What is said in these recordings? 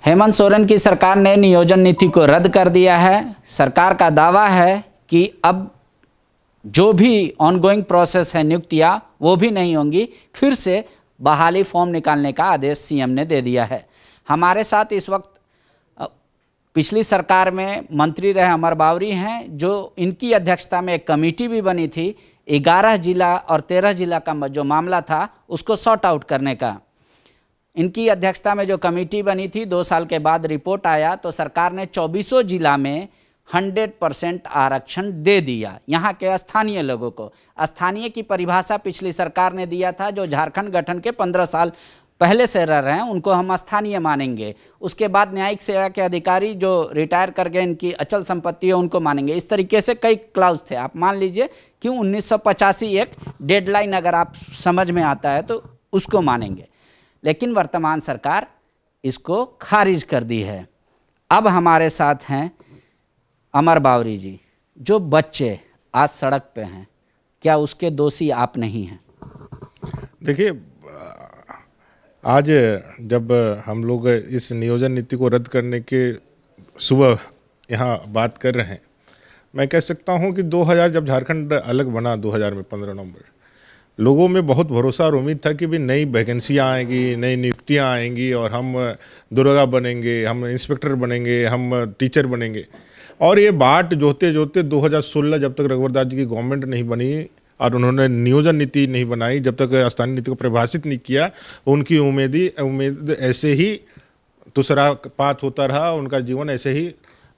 हेमंत सोरेन की सरकार ने नियोजन नीति को रद्द कर दिया है। सरकार का दावा है कि अब जो भी ऑनगोइंग प्रोसेस है नियुक्तियां वो भी नहीं होंगी, फिर से बहाली फॉर्म निकालने का आदेश सीएम ने दे दिया है। हमारे साथ इस वक्त पिछली सरकार में मंत्री रहे अमर बावरी हैं, जो इनकी अध्यक्षता में एक कमेटी भी बनी थी 11 जिला और 13 जिला का जो मामला था उसको सॉर्ट आउट करने का। इनकी अध्यक्षता में जो कमेटी बनी थी 2 साल के बाद रिपोर्ट आया तो सरकार ने 24 जिला में 100% आरक्षण दे दिया यहाँ के स्थानीय लोगों को। स्थानीय की परिभाषा पिछली सरकार ने दिया था, जो झारखंड गठन के 15 साल पहले से रह रहे हैं उनको हम स्थानीय मानेंगे। उसके बाद न्यायिक सेवा के अधिकारी जो रिटायर कर गए, इनकी अचल संपत्ति है उनको मानेंगे। इस तरीके से कई क्लाउज थे। आप मान लीजिए कि 1985 एक डेडलाइन अगर आप समझ में आता है तो उसको मानेंगे, लेकिन वर्तमान सरकार इसको खारिज कर दी है। अब हमारे साथ हैं अमर बावरी जी। जो बच्चे आज सड़क पे हैं, क्या उसके दोषी आप नहीं हैं? देखिए, आज जब हम लोग इस नियोजन नीति को रद्द करने के सुबह यहाँ बात कर रहे हैं, मैं कह सकता हूँ कि 2000 जब झारखंड अलग बना 2000 में 15 नवंबर, लोगों में बहुत भरोसा और उम्मीद था कि भी नई वैकेंसियाँ आएंगी, नई नियुक्तियाँ आएंगी और हम दरोगा बनेंगे, हम इंस्पेक्टर बनेंगे, हम टीचर बनेंगे। और ये बात जोते जोते 2016 जब तक रघुवर दास जी की गवर्नमेंट नहीं बनी और उन्होंने नियोजन नीति नहीं बनाई, जब तक स्थानीय नीति को परिभाषित नहीं किया, उनकी उम्मीद ऐसे ही तुषारपात होता रहा, उनका जीवन ऐसे ही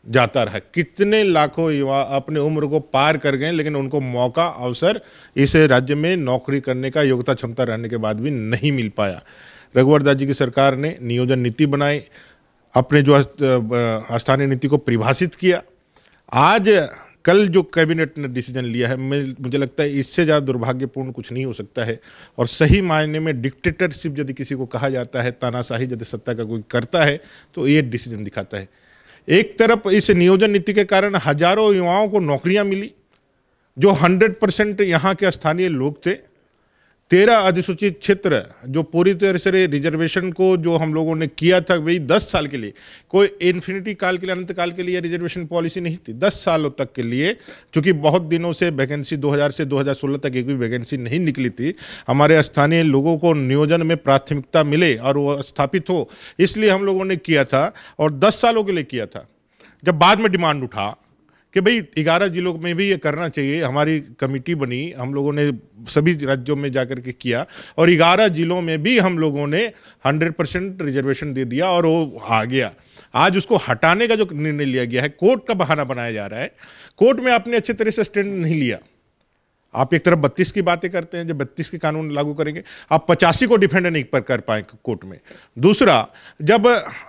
जाता रहा। कितने लाखों युवा अपने उम्र को पार कर गए, लेकिन उनको मौका अवसर इस राज्य में नौकरी करने का योग्यता क्षमता रहने के बाद भी नहीं मिल पाया। रघुवर दास जी की सरकार ने नियोजन नीति बनाई, अपने जो स्थानीय नीति को परिभाषित किया। आज कल जो कैबिनेट ने डिसीजन लिया है, मुझे लगता है इससे ज़्यादा दुर्भाग्यपूर्ण कुछ नहीं हो सकता है। और सही मायने में डिक्टेटरशिप यदि किसी को कहा जाता है, तानाशाही यदि सत्ता का कोई करता है, तो ये डिसीजन दिखाता है। एक तरफ इस नियोजन नीति के कारण हजारों युवाओं को नौकरियां मिली, जो 100% यहाँ के स्थानीय लोग थे। 13 अधिसूचित क्षेत्र जो पूरी तरह से रिजर्वेशन को जो हम लोगों ने किया था वही 10 साल के लिए, कोई इन्फिनिटी काल के लिए, अनंत काल के लिए रिजर्वेशन पॉलिसी नहीं थी। 10 सालों तक के लिए, क्योंकि बहुत दिनों से वैकेंसी 2000 से 2016 तक एक भी वैकेंसी नहीं निकली थी, हमारे स्थानीय लोगों को नियोजन में प्राथमिकता मिले और वो स्थापित हो, इसलिए हम लोगों ने किया था और 10 सालों के लिए किया था। जब बाद में डिमांड उठा कि भाई 11 जिलों में भी ये करना चाहिए, हमारी कमेटी बनी, हम लोगों ने सभी राज्यों में जाकर के किया और 11 जिलों में भी हम लोगों ने 100% रिजर्वेशन दे दिया और वो आ गया। आज उसको हटाने का जो निर्णय लिया गया है, कोर्ट का बहाना बनाया जा रहा है। कोर्ट में आपने अच्छे तरह से स्टैंड नहीं लिया। आप एक तरफ 32 की बातें करते हैं, जब 32 के कानून लागू करेंगे, आप 85 को डिफेंड नहीं कर पाए कोर्ट में। दूसरा, जब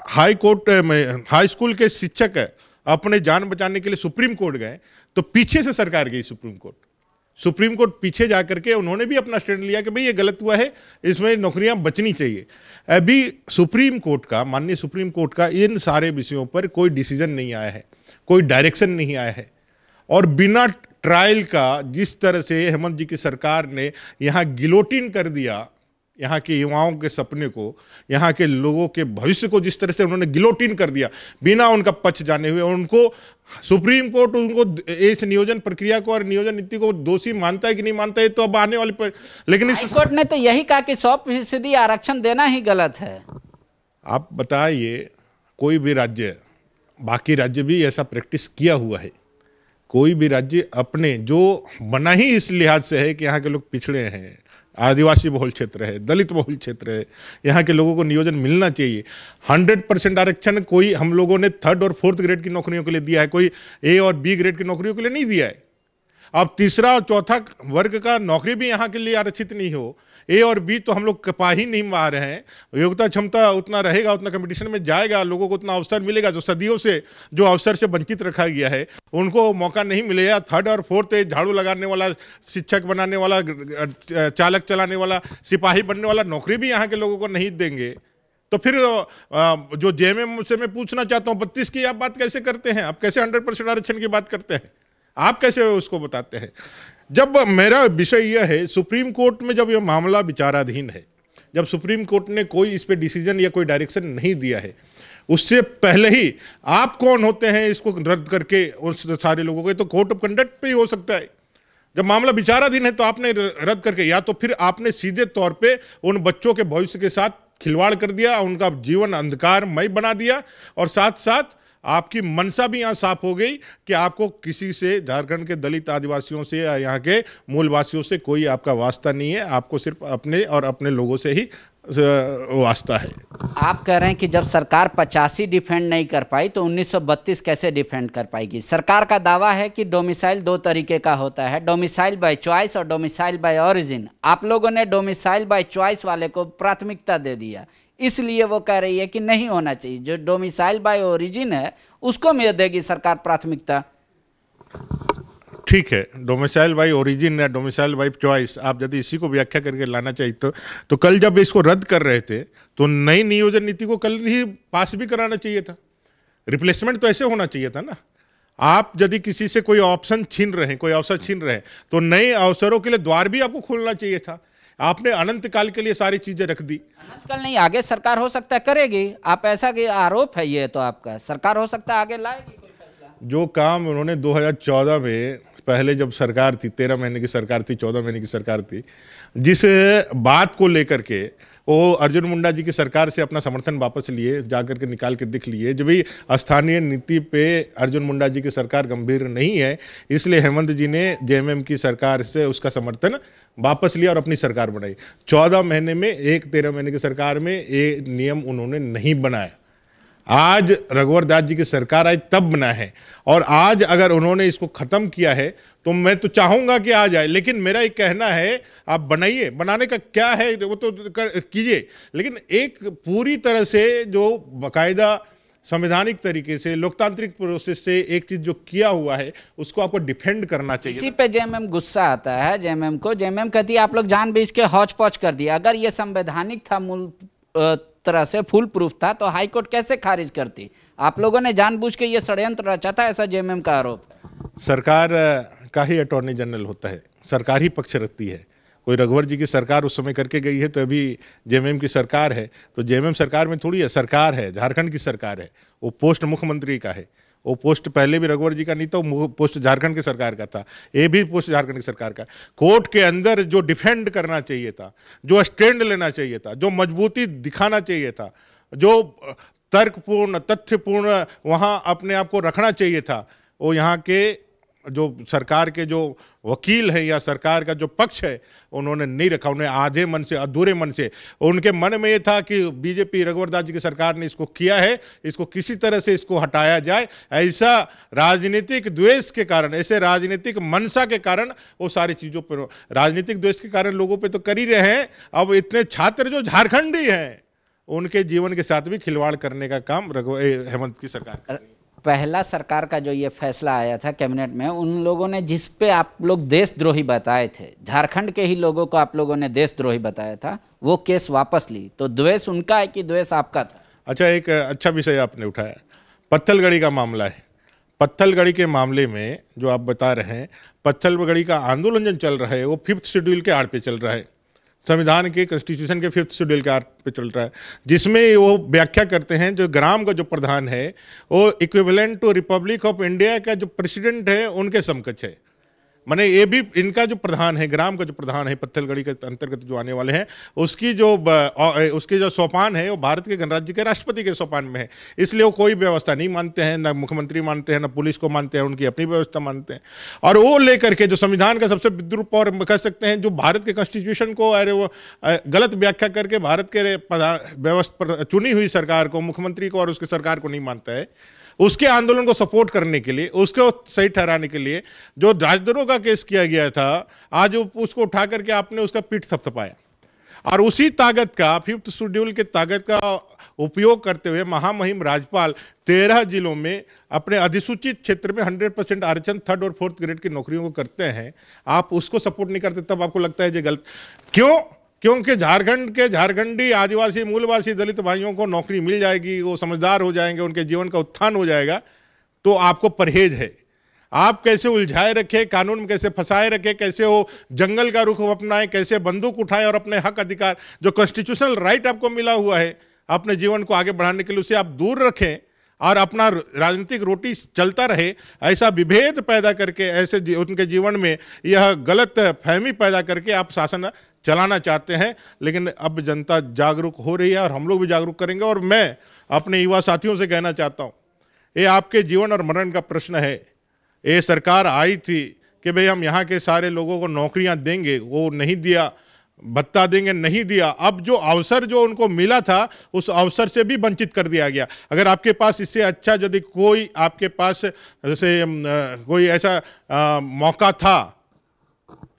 हाई कोर्ट में हाई स्कूल के शिक्षक अपने जान बचाने के लिए सुप्रीम कोर्ट गए, तो पीछे से सरकार गई सुप्रीम कोर्ट पीछे जाकर के उन्होंने भी अपना स्टैंड लिया कि भाई ये गलत हुआ है, इसमें नौकरियां बचनी चाहिए। अभी माननीय सुप्रीम कोर्ट का इन सारे विषयों पर कोई डिसीजन नहीं आया है, कोई डायरेक्शन नहीं आया है। और बिना ट्रायल का जिस तरह से हेमंत जी की सरकार ने यहाँ गिलोटिन कर दिया, यहाँ के युवाओं के सपने को, यहाँ के लोगों के भविष्य को जिस तरह से उन्होंने गिलोटिन कर दिया बिना उनका पक्ष जाने हुए, उनको सुप्रीम कोर्ट उनको इस नियोजन प्रक्रिया को और नियोजन नीति को दोषी मानता है कि नहीं मानता है तो अब आने वाले पर, लेकिन इस कोर्ट ने तो यही कहा कि 100% आरक्षण देना ही गलत है। आप बताइए, कोई भी राज्य, बाकी राज्य भी ऐसा प्रैक्टिस किया हुआ है? कोई भी राज्य अपने जो बना ही इस लिहाज से है कि यहाँ के लोग पिछड़े हैं, आदिवासी बहुल क्षेत्र है, दलित बहुल क्षेत्र है, यहाँ के लोगों को नियोजन मिलना चाहिए। 100% आरक्षण कोई हम लोगों ने 3rd और 4th ग्रेड की नौकरियों के लिए दिया है, कोई A और B ग्रेड की नौकरियों के लिए नहीं दिया है। अब 3रा और 4था वर्ग का नौकरी भी यहाँ के लिए आरक्षित नहीं हो, A और B तो हम लोग पा ही नहीं पा रहे हैं। योग्यता क्षमता उतना रहेगा, उतना कंपटीशन में जाएगा, लोगों को उतना अवसर मिलेगा। जो सदियों से जो अवसर से वंचित रखा गया है उनको मौका नहीं मिलेगा। 3rd और 4th झाड़ू लगाने वाला, शिक्षक बनाने वाला, चालक चलाने वाला, सिपाही बनने वाला नौकरी भी यहाँ के लोगों को नहीं देंगे। तो फिर जो JMM से मैं पूछना चाहता हूँ, 32 की आप बात कैसे करते हैं? आप कैसे 100% आरक्षण की बात करते हैं? आप कैसे उसको बताते हैं? जब मेरा विषय यह है, सुप्रीम कोर्ट में जब यह मामला विचाराधीन है, जब सुप्रीम कोर्ट ने कोई इस पे डिसीजन या कोई डायरेक्शन नहीं दिया है, उससे पहले ही आप कौन होते हैं इसको रद्द करके उस सारे लोगों को? तो कोर्ट ऑफ कंडक्ट पे ही हो सकता है। जब मामला विचाराधीन है तो आपने रद्द करके, या तो फिर आपने सीधे तौर पे उन बच्चों के भविष्य के साथ खिलवाड़ कर दिया, उनका जीवन अंधकारमय बना दिया, और साथ साथ आपकी मनसा भी यहाँ साफ हो गई कि आपको किसी से, झारखंड के दलित आदिवासियों से या यहाँ के मूलवासियों से कोई आपका वास्ता नहीं है, आपको सिर्फ अपने और अपने लोगों से ही वास्ता है। आप कह रहे हैं कि जब सरकार 85 डिफेंड नहीं कर पाई तो 1932 कैसे डिफेंड कर पाएगी? सरकार का दावा है कि डोमिसाइल 2 तरीके का होता है, डोमिसाइल बाय चॉइस और डोमिसाइल बाय ओरिजिन। आप लोगों ने डोमिसाइल बाय चॉइस वाले को प्राथमिकता दे दिया, इसलिए वो कह रही है कि नहीं होना चाहिए। जो डोमिसाइल बाय ओरिजिन है उसको में देगी सरकार प्राथमिकता। ठीक है, डोमिसाइल बाय ओरिजिन या डोमिसाइल बाय चॉइस, आप यदि इसी को व्याख्या करके लाना चाहिए तो कल जब इसको रद्द कर रहे थे तो नई नियोजन नीति को कल ही पास भी कराना चाहिए था। रिप्लेसमेंट तो ऐसे होना चाहिए था ना। आप यदि किसी से कोई ऑप्शन छीन रहे हैं, कोई अवसर छीन रहे हैं, तो नए अवसरों के लिए द्वार भी आपको खोलना चाहिए था। आपने अनंत काल के लिए सारी चीजें रख दी। अनंत काल नहीं, आगे सरकार हो सकता है करेगी। आप ऐसा कि आरोप है ये, तो आपका सरकार हो सकता है आगे लाएगी कोई फैसला। जो काम उन्होंने 2014 में, पहले जब सरकार थी, 13 महीने की सरकार थी, 14 महीने की सरकार थी, जिस बात को लेकर के वो अर्जुन मुंडा जी की सरकार से अपना समर्थन वापस लिए, जाकर के निकाल के दिख लिए, जब भी स्थानीय नीति पे अर्जुन मुंडा जी की सरकार गंभीर नहीं है, इसलिए हेमंत जी ने जेएमएम की सरकार से उसका समर्थन वापस लिया और अपनी सरकार बनाई। 14 महीने में, 13 महीने की सरकार में ये नियम उन्होंने नहीं बनाया। आज रघुवर दास जी की सरकार आई तब बना है, और आज अगर उन्होंने इसको खत्म किया है तो मैं तो चाहूंगा कि आ जाए, लेकिन मेरा एक कहना है आप बनाइए, बनाने का क्या है वो तो कीजिए, लेकिन एक पूरी तरह से जो बाकायदा संवैधानिक तरीके से, लोकतांत्रिक प्रोसेस से एक चीज जो किया हुआ है उसको आपको डिफेंड करना चाहिए। इसी पे जेएमएम गुस्सा आता है जेएमएम को। जेएमएम कहती है आप लोग जानबूझ के हौच पौच कर दिया। अगर ये संवैधानिक था, मूल तरह से फुल प्रूफ था, तो हाईकोर्ट कैसे खारिज करती? आप लोगों ने जानबूझ के ये षड्यंत्र रचा था, ऐसा जेएमएम का आरोप है। सरकार का ही अटॉर्नी जनरल होता है, सरकार ही पक्ष रखती है। कोई रघुवर जी की सरकार उस समय करके गई है तो अभी जेएमएम की सरकार है, तो जेएमएम सरकार में थोड़ी है, सरकार है, झारखंड की सरकार है। वो पोस्ट मुख्यमंत्री का है, वो पोस्ट पहले भी रघुवर जी का नहीं था, वो पोस्ट झारखंड की सरकार का था, ये भी पोस्ट झारखंड की सरकार का। कोर्ट के अंदर जो डिफेंड करना चाहिए था, जो स्टैंड लेना चाहिए था, जो मजबूती दिखाना चाहिए था, जो तर्कपूर्ण, तथ्यपूर्ण वहाँ अपने आप को रखना चाहिए था, वो यहाँ के जो सरकार के जो वकील है या सरकार का जो पक्ष है उन्होंने नहीं रखा। उन्हें आधे मन से, अधूरे मन से, उनके मन में ये था कि बीजेपी रघुवर दास जी की सरकार ने इसको किया है, इसको किसी तरह से इसको हटाया जाए। ऐसा राजनीतिक द्वेष के कारण, ऐसे राजनीतिक मनसा के कारण वो सारी चीज़ों पर, राजनीतिक द्वेष के कारण लोगों पर तो कर ही रहे हैं। अब इतने छात्र जो झारखंडी हैं उनके जीवन के साथ भी खिलवाड़ करने का काम हेमंत की सरकार कर रही है। पहला सरकार का जो ये फैसला आया था कैबिनेट में, उन लोगों ने जिस पे आप लोग देशद्रोही बताए थे, झारखंड के ही लोगों को आप लोगों ने देशद्रोही बताया था, वो केस वापस ली। तो द्वेष उनका है कि द्वेष आपका था? अच्छा, एक अच्छा विषय आपने उठाया, पत्थलगड़ी का मामला है। पत्थलगड़ी के मामले में जो आप बता रहे हैं, पत्थलगड़ी का आंदोलन जो चल रहा है वो 5th शेड्यूल के आड़ पे चल रहा है, संविधान के, कॉन्स्टिट्यूशन के 5th शेड्यूल के आर्ट पे चल रहा है, जिसमें वो व्याख्या करते हैं जो ग्राम का जो प्रधान है वो equivalent to republic of India का जो प्रेसिडेंट है उनके समकक्ष है। माने ये भी इनका जो प्रधान है, ग्राम का जो प्रधान है पत्थलगड़ी के अंतर्गत जो आने वाले हैं, उसकी जो सोपान है वो भारत के गणराज्य के राष्ट्रपति के सोपान में है। इसलिए वो कोई व्यवस्था नहीं मानते हैं, ना मुख्यमंत्री मानते हैं, ना पुलिस को मानते हैं, उनकी अपनी व्यवस्था मानते हैं। और वो लेकर के जो संविधान का सबसे विद्रूप और कह सकते हैं जो भारत के कॉन्स्टिट्यूशन को वो गलत व्याख्या करके भारत के व्यवस्था चुनी हुई सरकार को, मुख्यमंत्री को और उसकी सरकार को नहीं मानता है, उसके आंदोलन को सपोर्ट करने के लिए, उसको सही ठहराने के लिए जो राजद्रोह का केस किया गया था, आज उसको उठा करके आपने उसका पीठ थपथपाया। और उसी ताकत का, 5th शेड्यूल के ताकत का उपयोग करते हुए महामहिम राज्यपाल 13 जिलों में अपने अधिसूचित क्षेत्र में 100% आरक्षण 3rd और 4th ग्रेड की नौकरियों को करते हैं। आप उसको सपोर्ट नहीं करते, तब आपको लगता है ये गलत क्यों? क्योंकि झारखंड के झारखंडी आदिवासी मूलवासी दलित भाइयों को नौकरी मिल जाएगी, वो समझदार हो जाएंगे, उनके जीवन का उत्थान हो जाएगा, तो आपको परहेज है। आप कैसे उलझाए रखे, कानून में कैसे फंसाए रखे, कैसे वो जंगल का रुख अपनाएं, कैसे बंदूक उठाएं और अपने हक अधिकार, जो कॉन्स्टिट्यूशनल राइट आपको मिला हुआ है अपने जीवन को आगे बढ़ाने के लिए, उसे आप दूर रखें और अपना राजनीतिक रोटी चलता रहे, ऐसा विभेद पैदा करके, ऐसे उनके जीवन में यह गलत फहमी पैदा करके आप शासन चलाना चाहते हैं। लेकिन अब जनता जागरूक हो रही है और हम लोग भी जागरूक करेंगे। और मैं अपने युवा साथियों से कहना चाहता हूँ, ये आपके जीवन और मरण का प्रश्न है। ये सरकार आई थी कि भाई हम यहाँ के सारे लोगों को नौकरियाँ देंगे, वो नहीं दिया, भत्ता देंगे, नहीं दिया। अब जो अवसर जो उनको मिला था उस अवसर से भी वंचित कर दिया गया। अगर आपके पास इससे अच्छा यदि कोई आपके पास जैसे कोई ऐसा मौका था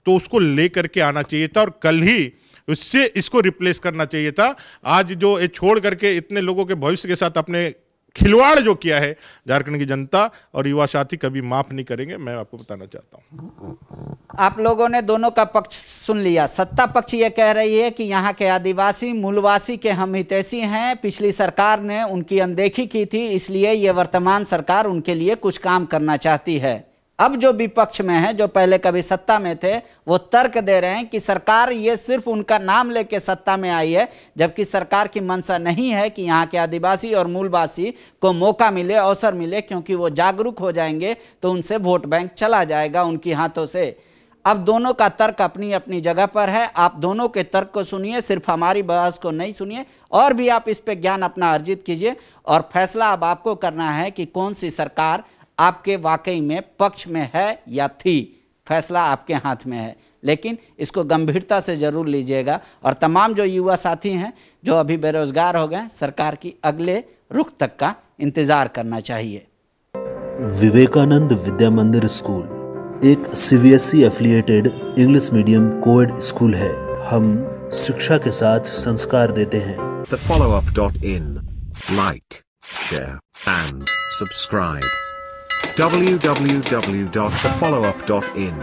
तो उसको लेकर के आना चाहिए था और कल ही उससे इसको रिप्लेस करना चाहिए था। आज जो ये छोड़ करके इतने लोगों के भविष्य के साथ अपने खिलवाड़ जो किया है झारखंड की जनता और युवा साथी कभी माफ नहीं करेंगे, मैं आपको बताना चाहता हूं। आप लोगों ने दोनों का पक्ष सुन लिया। सत्ता पक्ष ये कह रही है कि यहाँ के आदिवासी मूलवासी के हम हितैषी हैं, पिछली सरकार ने उनकी अनदेखी की थी, इसलिए ये वर्तमान सरकार उनके लिए कुछ काम करना चाहती है। अब जो विपक्ष में है, जो पहले कभी सत्ता में थे, वो तर्क दे रहे हैं कि सरकार ये सिर्फ उनका नाम लेके सत्ता में आई है, जबकि सरकार की मंशा नहीं है कि यहाँ के आदिवासी और मूलवासी को मौका मिले, अवसर मिले, क्योंकि वो जागरूक हो जाएंगे तो उनसे वोट बैंक चला जाएगा उनके हाथों से। अब दोनों का तर्क अपनी अपनी जगह पर है। आप दोनों के तर्क को सुनिए, सिर्फ हमारी बहस को नहीं सुनिए, और भी आप इस पर ज्ञान अपना अर्जित कीजिए और फैसला अब आपको करना है कि कौन सी सरकार आपके वाकई में पक्ष में है या थी। फैसला आपके हाथ में है, लेकिन इसको गंभीरता से जरूर लीजिएगा। और तमाम जो युवा साथी हैं जो अभी बेरोजगार हो गए, सरकार की अगले रुख तक का इंतजार करना चाहिए। विवेकानंद विद्या मंदिर स्कूल एक CBSE affiliated English medium coed school है। हम शिक्षा के साथ संस्कार देते हैं। thefollowup.in like, share and subscribe. www.thefollowup.in